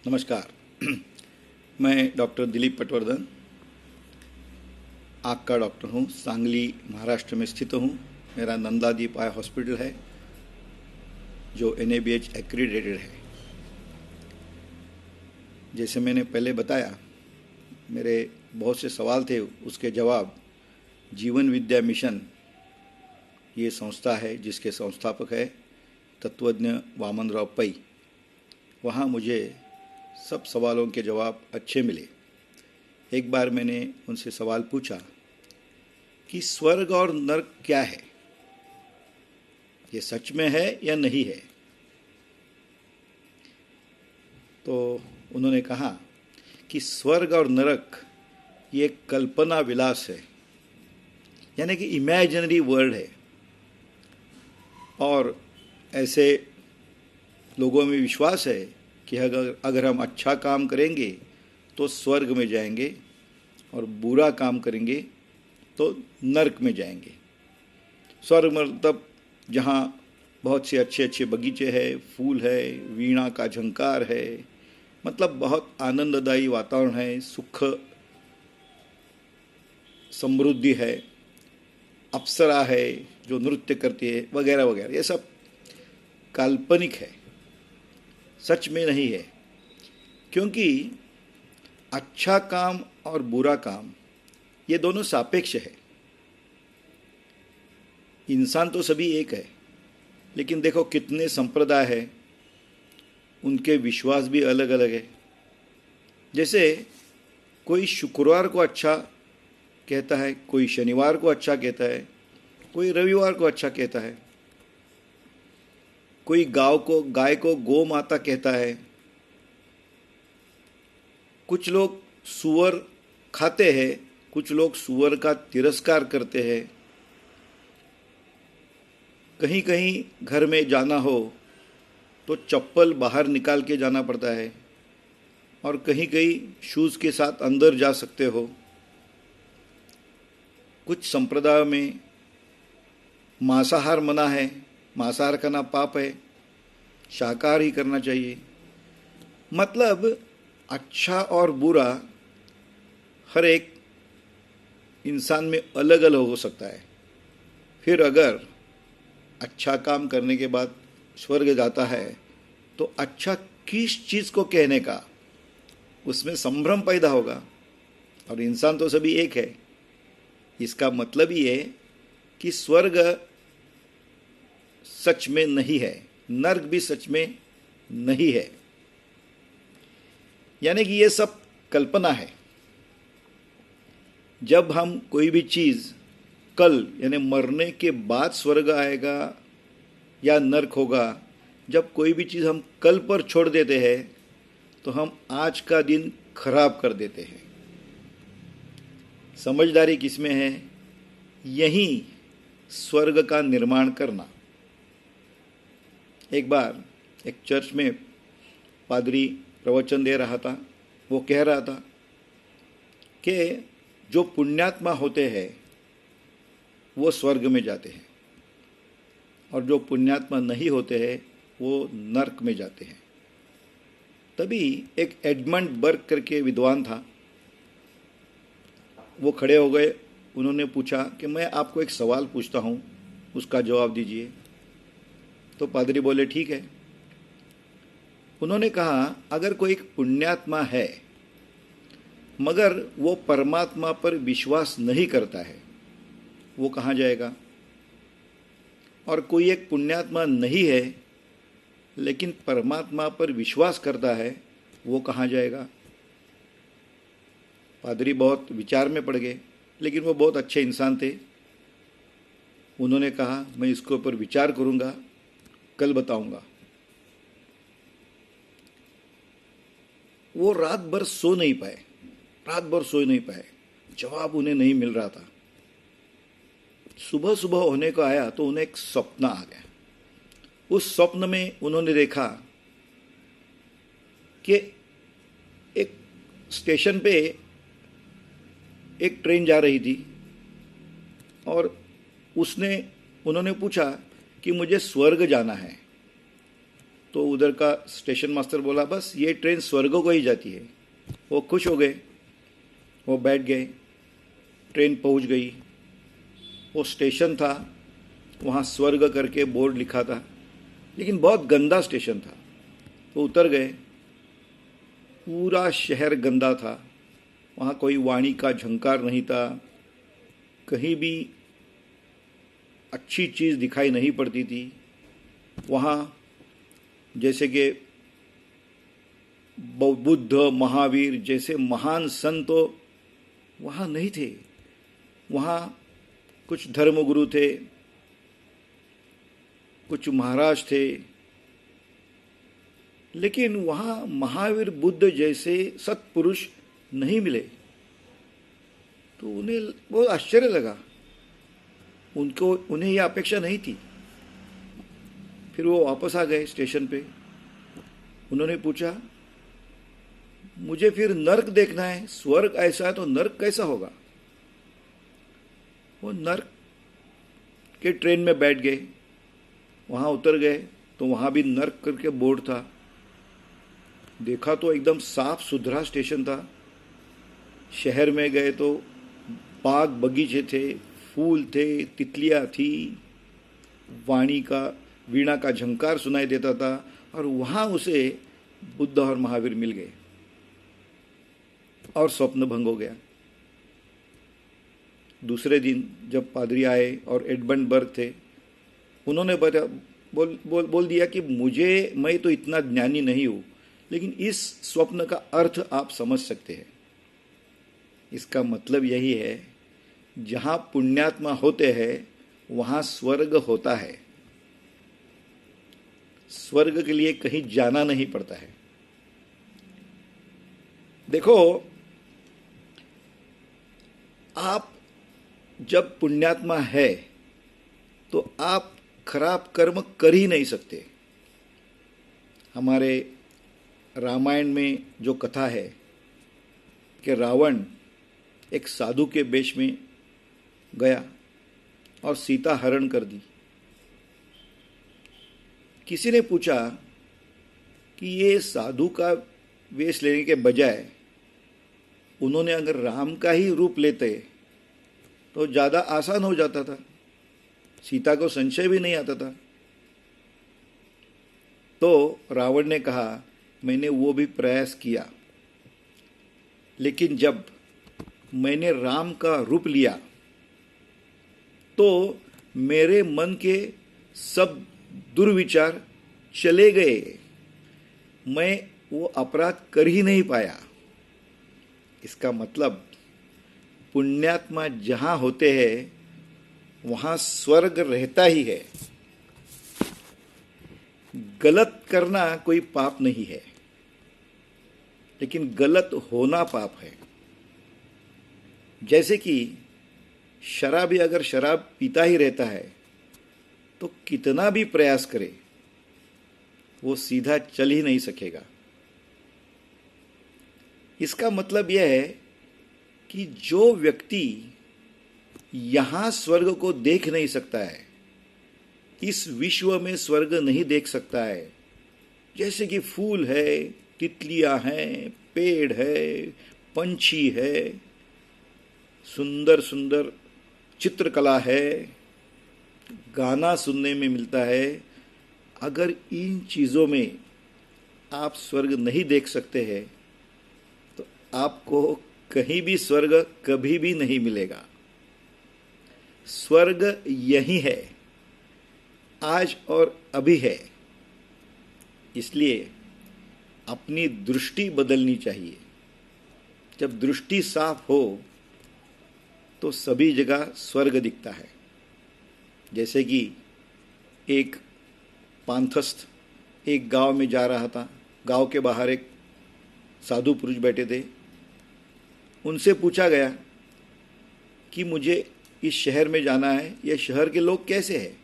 नमस्कार। मैं डॉक्टर दिलीप पटवर्धन आँख का डॉक्टर हूँ। सांगली महाराष्ट्र में स्थित हूँ। मेरा नंदादीप आई हॉस्पिटल है जो NABH एक्रीडेटेड है। जैसे मैंने पहले बताया, मेरे बहुत से सवाल थे, उसके जवाब जीवन विद्या मिशन ये संस्था है जिसके संस्थापक है तत्वज्ञ वामनराव पै। वहाँ मुझे सब सवालों के जवाब अच्छे मिले। एक बार मैंने उनसे सवाल पूछा कि स्वर्ग और नरक क्या है, ये सच में है या नहीं है। तो उन्होंने कहा कि स्वर्ग और नरक ये कल्पना विलास है, यानी कि इमेजिनरी वर्ल्ड है। और ऐसे लोगों में विश्वास है कि अगर हम अच्छा काम करेंगे तो स्वर्ग में जाएंगे और बुरा काम करेंगे तो नरक में जाएंगे। स्वर्ग मतलब जहाँ बहुत से अच्छे अच्छे बगीचे हैं, फूल है, वीणा का झंकार है, मतलब बहुत आनंददायी वातावरण है, सुख समृद्धि है, अप्सरा है जो नृत्य करती है वगैरह वगैरह। ये सब काल्पनिक है, सच में नहीं है। क्योंकि अच्छा काम और बुरा काम ये दोनों सापेक्ष है। इंसान तो सभी एक है, लेकिन देखो कितने संप्रदाय है, उनके विश्वास भी अलग अलग है। जैसे कोई शुक्रवार को अच्छा कहता है, कोई शनिवार को अच्छा कहता है, कोई रविवार को अच्छा कहता है, कोई गाय को गौ माता कहता है, कुछ लोग सूअर खाते हैं, कुछ लोग सूअर का तिरस्कार करते हैं। कहीं कहीं घर में जाना हो तो चप्पल बाहर निकाल के जाना पड़ता है, और कहीं कहीं शूज़ के साथ अंदर जा सकते हो। कुछ संप्रदायों में मांसाहार मना है, मांसाहार खाना पाप है, शाकाहार ही करना चाहिए। मतलब अच्छा और बुरा हर एक इंसान में अलग अलग हो सकता है। फिर अगर अच्छा काम करने के बाद स्वर्ग जाता है तो अच्छा किस चीज़ को कहने का, उसमें संभ्रम पैदा होगा। और इंसान तो सभी एक है। इसका मतलब ये कि स्वर्ग सच में नहीं है, नरक भी सच में नहीं है, यानी कि ये सब कल्पना है। जब हम कोई भी चीज़ कल यानी मरने के बाद स्वर्ग आएगा या नरक होगा, जब कोई भी चीज़ हम कल पर छोड़ देते हैं तो हम आज का दिन खराब कर देते हैं। समझदारी किसमें है? यही स्वर्ग का निर्माण करना। एक बार एक चर्च में पादरी प्रवचन दे रहा था। वो कह रहा था कि जो पुण्यात्मा होते हैं वो स्वर्ग में जाते हैं, और जो पुण्यात्मा नहीं होते हैं वो नरक में जाते हैं। तभी एक एडमंड बर्ग करके विद्वान था, वो खड़े हो गए। उन्होंने पूछा कि मैं आपको एक सवाल पूछता हूँ, उसका जवाब दीजिए। तो पादरी बोले ठीक है। उन्होंने कहा अगर कोई एक पुण्यात्मा है मगर वो परमात्मा पर विश्वास नहीं करता है, वो कहाँ जाएगा? और कोई एक पुण्यात्मा नहीं है लेकिन परमात्मा पर विश्वास करता है, वो कहाँ जाएगा? पादरी बहुत विचार में पड़ गए, लेकिन वो बहुत अच्छे इंसान थे। उन्होंने कहा मैं इसके ऊपर विचार करूँगा, कल बताऊँगा। वो रात भर सो नहीं पाए, जवाब उन्हें नहीं मिल रहा था। सुबह सुबह होने को आया तो उन्हें एक सपना आ गया। उस स्वप्न में उन्होंने देखा कि एक स्टेशन पे एक ट्रेन जा रही थी, और उन्होंने पूछा कि मुझे स्वर्ग जाना है। तो उधर का स्टेशन मास्टर बोला बस ये ट्रेन स्वर्ग को ही जाती है। वो खुश हो गए, वो बैठ गए, ट्रेन पहुंच गई। वो स्टेशन था, वहाँ स्वर्ग करके बोर्ड लिखा था, लेकिन बहुत गंदा स्टेशन था। वो उतर गए, पूरा शहर गंदा था, वहाँ कोई वाणी का झंकार नहीं था, कहीं भी अच्छी चीज़ दिखाई नहीं पड़ती थी। वहाँ जैसे कि बुद्ध, महावीर जैसे महान संत तो वहाँ नहीं थे। वहाँ कुछ धर्मगुरु थे, कुछ महाराज थे, लेकिन वहाँ महावीर, बुद्ध जैसे सत्पुरुष नहीं मिले। तो उन्हें बहुत आश्चर्य लगा, उन्हें यह अपेक्षा नहीं थी। फिर वो वापस आ गए स्टेशन पे। उन्होंने पूछा मुझे फिर नर्क देखना है, स्वर्ग ऐसा है तो नर्क कैसा होगा। वो नर्क के ट्रेन में बैठ गए, वहाँ उतर गए तो वहाँ भी नर्क करके बोर्ड था। देखा तो एकदम साफ सुथरा स्टेशन था। शहर में गए तो बाग बगीचे थे, फूल थे, तितलियाँ थी, वीणा का झंकार सुनाई देता था। और वहाँ उसे बुद्ध और महावीर मिल गए और स्वप्न भंग हो गया। दूसरे दिन जब पादरी आए और एडमंड बर्ग थे, उन्होंने बोल दिया कि मैं तो इतना ज्ञानी नहीं हूँ, लेकिन इस स्वप्न का अर्थ आप समझ सकते हैं। इसका मतलब यही है, जहाँ पुण्यात्मा होते हैं वहाँ स्वर्ग होता है। स्वर्ग के लिए कहीं जाना नहीं पड़ता है। देखो, आप जब पुण्यात्मा है तो आप खराब कर्म कर ही नहीं सकते। हमारे रामायण में जो कथा है कि रावण एक साधु के वेश में गया और सीता हरण कर दी। किसी ने पूछा कि ये साधु का वेश लेने के बजाय उन्होंने अगर राम का ही रूप लेते तो ज़्यादा आसान हो जाता था, सीता को संशय भी नहीं आता था। तो रावण ने कहा मैंने वो भी प्रयास किया, लेकिन जब मैंने राम का रूप लिया तो मेरे मन के सब दुर्विचार चले गए, मैं वो अपराध कर ही नहीं पाया। इसका मतलब पुण्यात्मा जहाँ होते हैं वहाँ स्वर्ग रहता ही है। गलत करना कोई पाप नहीं है, लेकिन गलत होना पाप है। जैसे कि शराबी अगर शराब पीता ही रहता है तो कितना भी प्रयास करे वो सीधा चल ही नहीं सकेगा। इसका मतलब यह है कि जो व्यक्ति यहाँ स्वर्ग को देख नहीं सकता है, इस विश्व में स्वर्ग नहीं देख सकता है, जैसे कि फूल है, तितलियाँ हैं, पेड़ है, पंछी है, सुंदर सुंदर चित्रकला है, गाना सुनने में मिलता है। अगर इन चीज़ों में आप स्वर्ग नहीं देख सकते हैं तो आपको कहीं भी स्वर्ग कभी भी नहीं मिलेगा। स्वर्ग यही है, आज और अभी है। इसलिए अपनी दृष्टि बदलनी चाहिए। जब दृष्टि साफ हो तो सभी जगह स्वर्ग दिखता है। जैसे कि एक पांथस्थ एक गांव में जा रहा था, गांव के बाहर एक साधु पुरुष बैठे थे। उनसे पूछा गया कि मुझे इस शहर में जाना है, यह शहर के लोग कैसे हैं।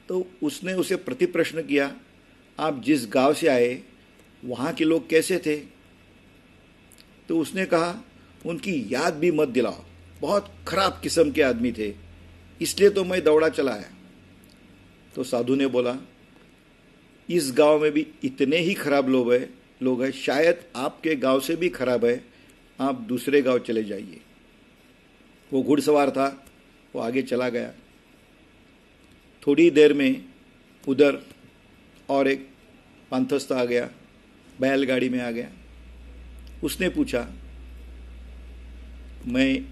तो उसने उसे प्रति प्रश्न किया, आप जिस गांव से आए वहाँ के लोग कैसे थे। तो उसने कहा उनकी याद भी मत दिलाओ, बहुत खराब किस्म के आदमी थे, इसलिए तो मैं दौड़ा चला आया। तो साधु ने बोला इस गांव में भी इतने ही खराब लोग हैं, शायद आपके गांव से भी खराब है, आप दूसरे गांव चले जाइए। वो घुड़सवार था, वो आगे चला गया। थोड़ी देर में उधर और एक पांथस्थ आ गया, बैलगाड़ी में आ गया। उसने पूछा, मैं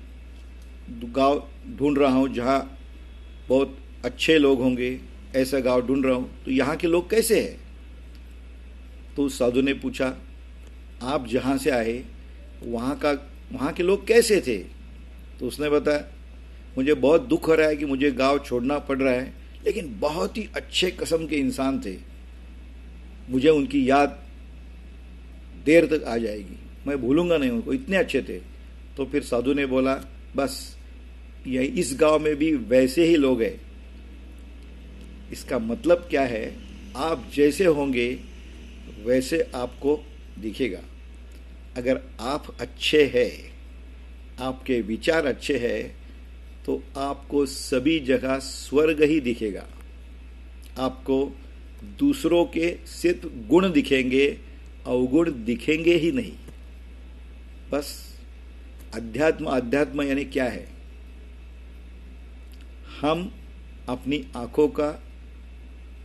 गांव ढूंढ रहा हूँ जहाँ बहुत अच्छे लोग होंगे, ऐसा गांव ढूंढ रहा हूँ, तो यहाँ के लोग कैसे हैं? तो उस साधु ने पूछा, आप जहाँ से आए वहाँ के लोग कैसे थे? तो उसने बताया, मुझे बहुत दुख हो रहा है कि मुझे गांव छोड़ना पड़ रहा है, लेकिन बहुत ही अच्छे किस्म के इंसान थे, मुझे उनकी याद देर तक आ जाएगी, मैं भूलूंगा नहीं उनको, इतने अच्छे थे। तो फिर साधु ने बोला, बस यही इस गांव में भी वैसे ही लोग हैं। इसका मतलब क्या है? आप जैसे होंगे वैसे आपको दिखेगा। अगर आप अच्छे हैं, आपके विचार अच्छे हैं, तो आपको सभी जगह स्वर्ग ही दिखेगा। आपको दूसरों के सिर्फ गुण दिखेंगे, अवगुण दिखेंगे ही नहीं। बस अध्यात्म यानी क्या है? हम अपनी आंखों का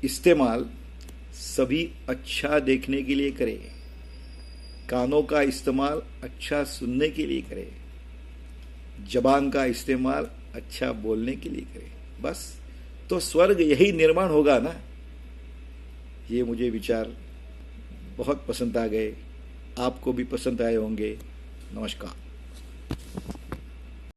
इस्तेमाल सभी अच्छा देखने के लिए करें, कानों का इस्तेमाल अच्छा सुनने के लिए करें, जबान का इस्तेमाल अच्छा बोलने के लिए करें। बस तो स्वर्ग यही निर्माण होगा ना। ये मुझे विचार बहुत पसंद आ गए, आपको भी पसंद आए होंगे। नमस्कार।